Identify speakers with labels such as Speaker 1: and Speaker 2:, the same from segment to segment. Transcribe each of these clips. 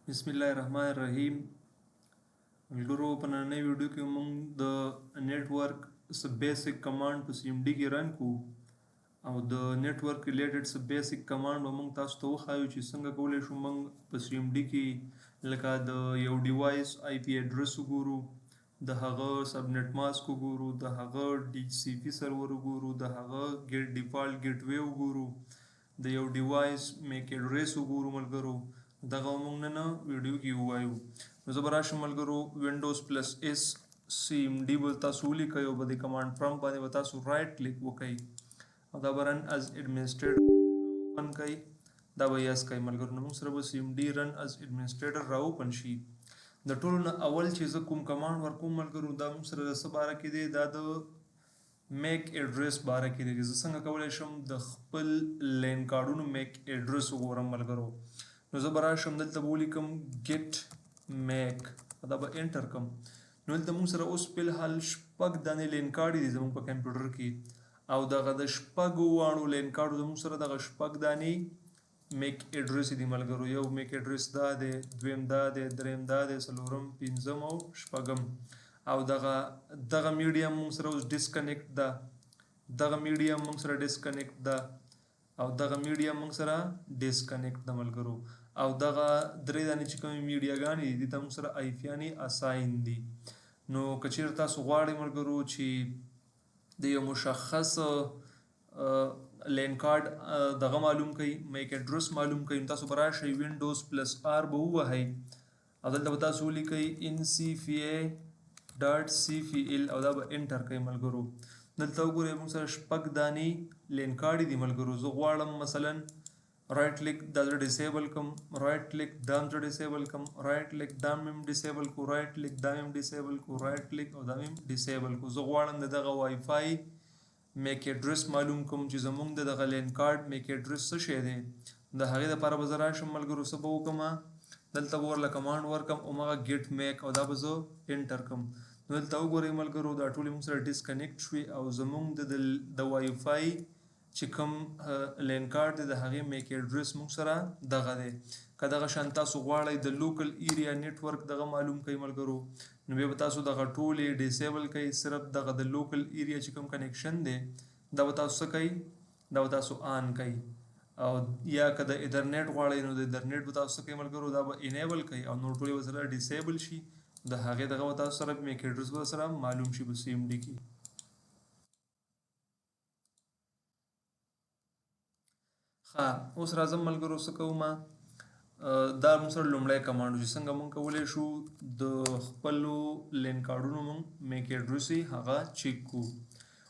Speaker 1: بسم الله الرحمن الرحیم. ملګرو په نننۍ ویډیو کې موږ د نیټورک څه بیسیک کمانډ په سی ام ډي کې رن کوو او د نیټورک ریلیټډ څه بیسیک کمانډ به موږ تاسو ته وښایو چې څنګه کولی شو موږ په سی ام ډي کې لکه د یو ډیوایس آی پی اډرس وګورو، د هغه سبنیټ ماسک وګورو، د هغه ډي سی پي سرور وګورو، د هغه ګیټ ډیفالټ ګیټ وی وګورو، د یو ډیوایس میک اډرس وګورو. ملګرو دغه موږ نن ویډیو کې ووایو. نو زه به راشم ملګرو وینډوز پلس اس سی ام ډي به تاسو ولیکئ او په دې کمانډ پرمپټ باندې به تاسو رایټ کلیک وکئ او دا به رن از ایډمنسټریټر اوپن کئ، دا به یس کئ. ملګرو نو موږ سره به سی ام ډي رن از ایډمنسټریټر را اوپن شي. د ټولو نه اول چې زه کوم کمانډ ورکوم ملګرو دا موږ سره د څه باره کې دی، دا د میک اډرس باره کې دی. زه څنګه کولی شم د خپل لین کارډونو میک اډرس وګورم ملګرو. نو زه به راشم دلته به ولیکم ګیټ میک، دا به انټر کم. نو دلته موږ سره اوس په الحال شپږ دانې لین کارډ دي زموږ په کمپیوټر کې او دغه د شپږو واړو لین کارډو زموږ سره دغه شپږ دانې میک اډرس دي ملګرو. یو میک اډرس دا دی، دویم دا دی، دریم دا دی، څلورم، پنځم او شپږم. او دغه میډیم موږ سره اوس ډسکنیکټ ده، دغه میډیم موږ سره ډسکنیکټ ده او دغه میډیم موږ سره ډسکنیکټ ده ملګرو. او دغه درې دانې چې کومې میډیاګانې دي دې ته موږ سره آی پی یانې اساین دي. نو که چېرته تاسو غواړئ ملګرو چې د یو مشخص لین کارډ دغه معلوم کړئ، میک اډرس معلوم کړئ، نو تاسو به راشئ وینډوز پلس آر به ووهئ او دلته به تاسو ولیکئ ان سی فی ای ډاټ سی فی ال او دا به انټر کړئ ملګرو. دلته وګورئ موږ سره شپږ دانې لین کارډ دي ملګرو. زه غواړم مثلا رائټ کلیک دا ډیسیبل کم، رائټ کلیک دا هم ډیسیبل کم، رائټ کلیک دا هم ډیسیبل کو، رائټ کلیک دا هم ډیسیبل کو، رائټ کلیک او دا هم ډیسیبل کو. زه غواړم دغه وای فای میک اډرس معلوم کوم چې زمونږ د دغه لین کارډ میک اډرس څه شی دی. د هغې دپاره به زه راشم ملګرو، څه به وکړم دلته به ورله کمانډ ورکړم همغه ګیټ میک او دا به زه انټر کړم. نو دلته وګورئ ملګرو دا ټولې موږ سره ډسکنیکټ شوې او زمونږ د وای فای چې کوم لین کارډ دی د هغې میک اډرس موږ سره دغه دی. که دغه شان تاسو غواړئ د لوکل ایریا نیټورک دغه معلوم کړئ ملګرو نو بیا به تاسو دغه ټولې ډیسیبل کړئ، صرف دغه د لوکل ایریا چې کوم کنیکشن دی دا به تاسو څه کوئ، دا به تاسو آن کړئ. او یا که د ایترنیټ غواړئ نو د ایترنیټ به تاسو څه کوئ ملګرو، دا به انیبل کړئ او نور ټولې به سره ډیسیبل شي. د هغې دغه به تاسو سره میک اډرس به سره معلوم شي په سی ام ډي کې. اوس راځم ملګرو څه کوم، دا موږ سره لومړی کمانډ چې څنګه موږ کولی شو د خپلو لین کارډونو موږ میک اډرس یې هغه چیک کړو.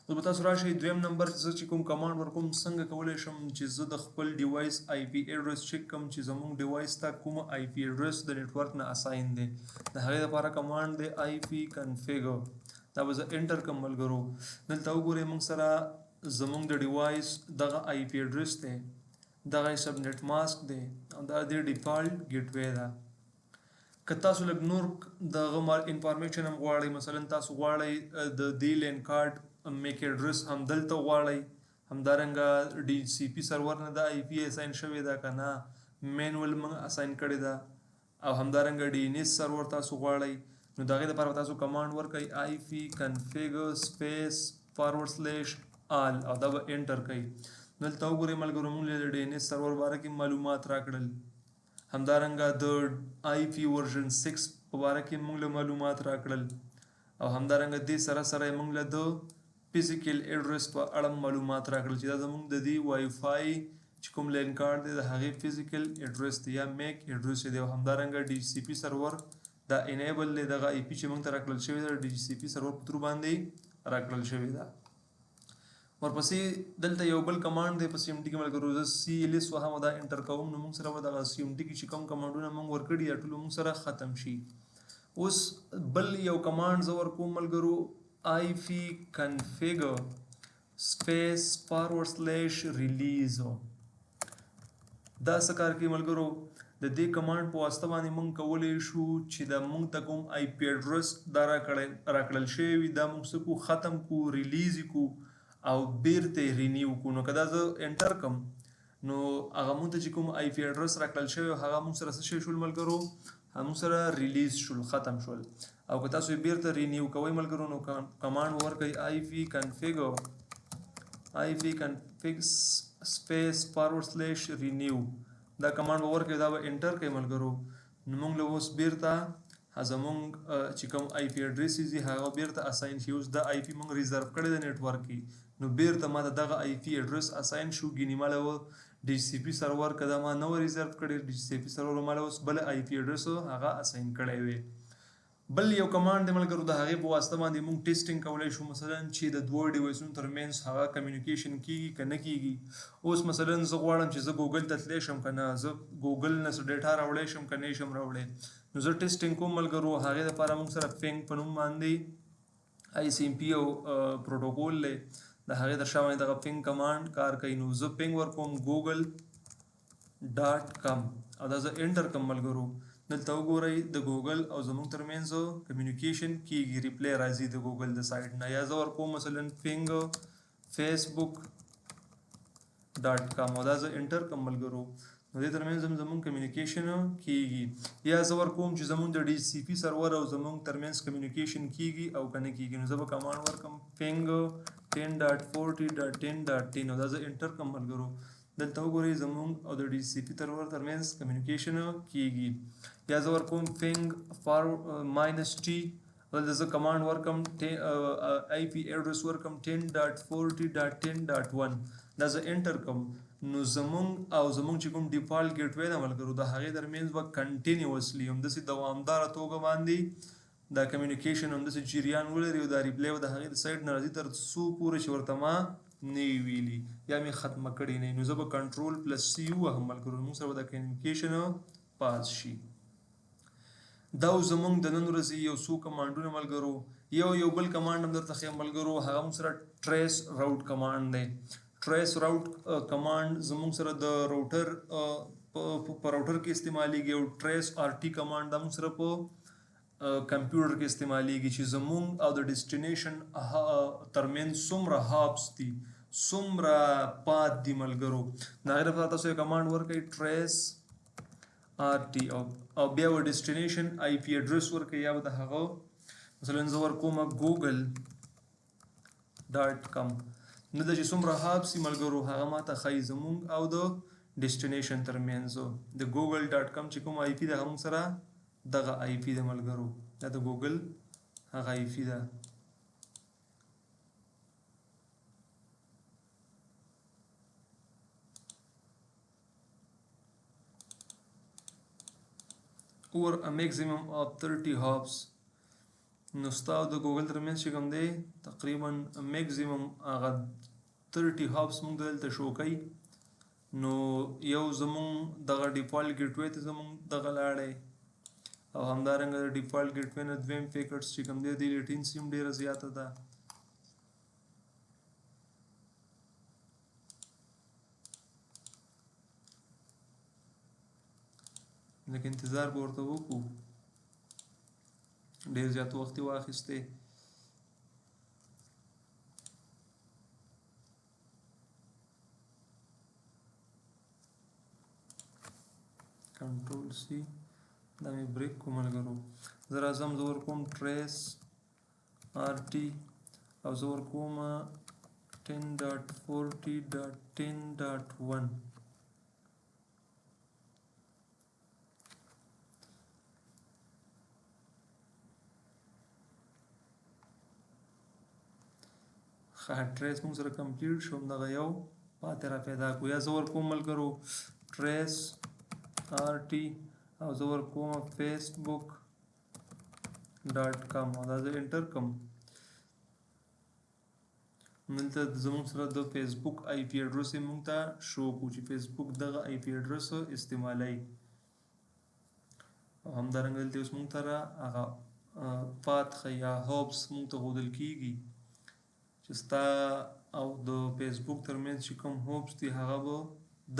Speaker 1: اوس به تاسو راشئ دویم نمبر زه چې کوم کمانډ ورکوم څنګه کولی شم چې زه د خپل ډیوایس آی پی اډرس چیک کړم چې زموږ ډیوایس ته کوم آی پی اډرس د نیټورک نه اساین دی. د هغې لپاره کمانډ دی آی پی کنفیګ، دا به زه انټر کړم ملګرو. دلته وګورئ موږ سره زموږ د ډیوایس دغه آی پی اډرس دی، دغه سبنیټ ماسک دی او دا د ډیفالټ ګیټ وی ده. که تاسو لږ نور دغه انفارمیشن هم غواړئ، مثلا تاسو غواړئ د دې لین کارډ میک اډرس هم دلته غواړئ، همدارنګه ډي سی پي سرور نه د آی پی اساین شوې ده که نه مینول موږ اساین کړې ده، او همدارنګه ډي ان ایس سرور تاسو غواړئ نو د هغې لپاره تاسو کمانډ ورکئ آی پی کنفیګ سپیس فارورډ سلیش آل او دا به انټر کړئ. دلته وګورئ ملګرو موږ د ډي ان ایس سرور باره کې معلومات راکړل، همدارنګه د آی پی ورژن 6 په باره کې موږ له معلومات راکړل او همدارنګه دې سره سره موږ له د فزیکل اډرس په اړه معلومات راکړل چې دا زموږ د دې وای فای چې کوم لین کارډ دی د هغې فزیکل اډرس دی یا میک اډرس دی. او همدارنګه ډي سی پي سرور دا انیبل دی، دغه آی پی چې موږ ته راکړل شوې ده ډي سی پي سرور په ترو باندې راکړل شوې ده. ورپسې دلته یو بل کمانډ دی په سی ام ډي کې ملګرو، زه سی ال اس وهم دا انټر کوم نو موږ سره به دغه سی ام ډي کې چې کوم کمانډونه موږ ورکړي دا ټول موږ سره ختم شي. اوس بل یو کمانډ زه ورکوم ملګرو آی پی کنفیګ سپیس فارورډ سلیش ریلیز. دا څه کار کوي ملګرو، د دې کمانډ په واسطه باندې موږ کولی شو چې د موږ ته کوم آی پی اډرس دا راکړل شوی وي دا موږ څه کو ختم کو، ریلیز کو او بیرته رینیو کو. نو که دا زه انټر کم نو هغه مونږ ته چې کوم آی پی اډرس راکړل شوی هغه مونږ سره څه شی شول ملګرو مونږ سره ریلیز شول ختم شول او که تاسو یې بیرته رینیو کوئ ملګرو نو کمانډ ورکړئ ipconfig space / renew دا کمانډ ورکړئ دا به انټر کوي ملګرو نو مونږ له اوس بیرته زمونږ چې کوم آی پی اډرس دی هغه بیرته اساین شي اوس دا آی پی مونږ ریزرو کړی د نیټورک کې نو بیرته ماته دغه آی پی اډرس اساین شو ګینې ماله و ډي سی پی سرور کده ما نو ریزرو کړی ډي سی پی سرور ماله اوس بل آی پی اډرس هغه اساین کړی وي بل یو کمانډ د ملګرو د هغې په واسطه باندې موږ ټیسټینګ کولی شو مثلا چې د دوه ډیوایسونو ترمنځ هغه کمیونیکیشن کیږي که نه کیږي اوس مثلا زه غواړم چې زه ګوګل ته تللی شم که نه زه ګوګل نه څه ډیټا راوړی شم که نه شم راوړی نو زه ټیسټینګ کوم ملګرو هغې دپاره موږ سره پینګ په نوم باندې آی سی ایم پی او پروټوکول دی د هغې تر شا باندې دغه پینګ کمانډ کار کوي نو زه پینګ ورکوم google.com او دا زه انټر کوم ملګرو دلته وګورئ د ګوګل او زموږ ترمنځ کمیونیکیشن کیږي ریپلی راځي د ګوګل د سایټ نه یا زه ورکوم مثلا پینګ facebook.com او دا زه انټر کوم ملګرو نو دې ترمنځ زموږ کمیونیکیشن کیږي یا زه ورکوم چې زموږ د ډي سی پی سرور او زموږ ترمنځ کمیونیکیشن کیږي او که نه کیږي نو زه به کمانډ ورکم ping 10.40.10.10 او دا زه انټر کوم ملګرو دلته وګورئ زموږ او د ډي سی پی سرور ترمنځ کمیونیکیشن کیږي یا زه ورکوم ping -t دلته زه کمانډ ورکم آی پی اډرس ورکم 10.40.10.1 دا زه انټر کوم نو زموږ او زموږ چې کوم ډیفالټ ګیټ وی ده ملګرو د هغې ترمنځ به کنټینیوسلی همداسې دوامداره توګه باندې دا کمیونیکیشن همداسې جریان ولري او دا ریپلی به د هغې د سایډ نه راځي تر څو پورې چې ورته ما نه ویلي یا مې ختمه کړې نه نو زه به کنټرول+C ووهم ملګرو موږ سره به دا کمیونیکیشن پاس شي دا زموږ د نن ورځې یو څو کمانډونه ملګرو یو بل کمانډ هم درته ښیم ملګرو هغه موږ سره ټریس راوټ کمانډ دی ټریس راوټ کمانډ زموږ سره د روټر په روټر کې استعمالیږي او ټریس آر ټي کمانډ دا موږ سره په کمپیوټر کې استعمالیږي چې زموږ او د ډیسټینیشن ترمنځ څومره هابس دي څومره پات دي ملګرو د هغې لپاره تاسو یو کمانډ ورکړئ ټریس آر ټي او بیا و ډیسټینیشن آی پی اډرس ورکړئ یا به د هغه مثلا زه ورکومه google.com نه د چې څومره هابس دي ملګرو هغه ماته ښایي زموږ او د ډیسټینیشن ترمنځ د google.com چې کوم آی پي ده هغه موږ سره دغه آی پی ده ملګرو دا د ګوګل هغه آی پی ده over a maximum of 30 hops نو ستا د ګوګل ترمنځ چې کوم دی تقریبا میکزیمم هغه 30 هاپس موږ دلته شو کوي نو یو زموږ دغه ډیفالټ ګیټ وی ته زموږ دغه لاړی او همدارنګه د ډیفالټ ګیټ وی نه دویم پیکټس چې کوم دی د لیټینسي هم ډېره زیاته ده لکه انتظار به ورته وکړو ډېر زیات وخت یې واخیستی کنټرول سی دا مې بریک کوم ملګرو زه راځم زه ورکوم ټریس آر ټي او زه ورکوم 10.40.10.1 ټریس موږ سره کمپلیټ شو همدغه یو پاتې را پیدا کړو یا زه ورکوم ملګرو ټریس آر ټي او زه ورکوم facebook.com او دا زه انټر کوم دلته زموږ سره د فیسبوک آی پی اډرس یې موږ ته شو کړو چې فیسبوک دغه آی پی اډرس استعمالوي او همدارنګه دلته اوس موږ ته هغه پات ښیي یا هوبس موږ ته ښودل کېږي چې ستا او د فیسبوک ترمنځ چې کوم هوپس دي هغه به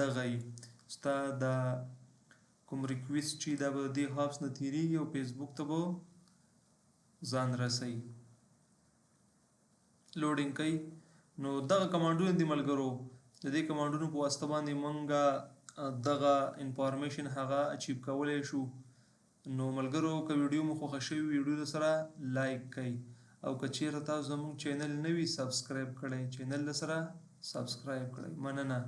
Speaker 1: دغه وي ستا د کوم ریکویسټ چې دا به د دې هاپس نه تېرېږي او فیسبوک ته به ځان رسوي لوډینګ کوي نو دغه کمانډونه دي ملګرو د دې کمانډونو په واسطه باندې مونږه دغه انفارمیشن هغه اچیو کولی شو. نو ملګرو که ویډیو مو خوښه شوي ویډیو سره لایک کړئ او که چیرته تاسو زموږ چینل نه وي سبسکرایب کړئ چینل سره سبسکرایب کړئ. مننه.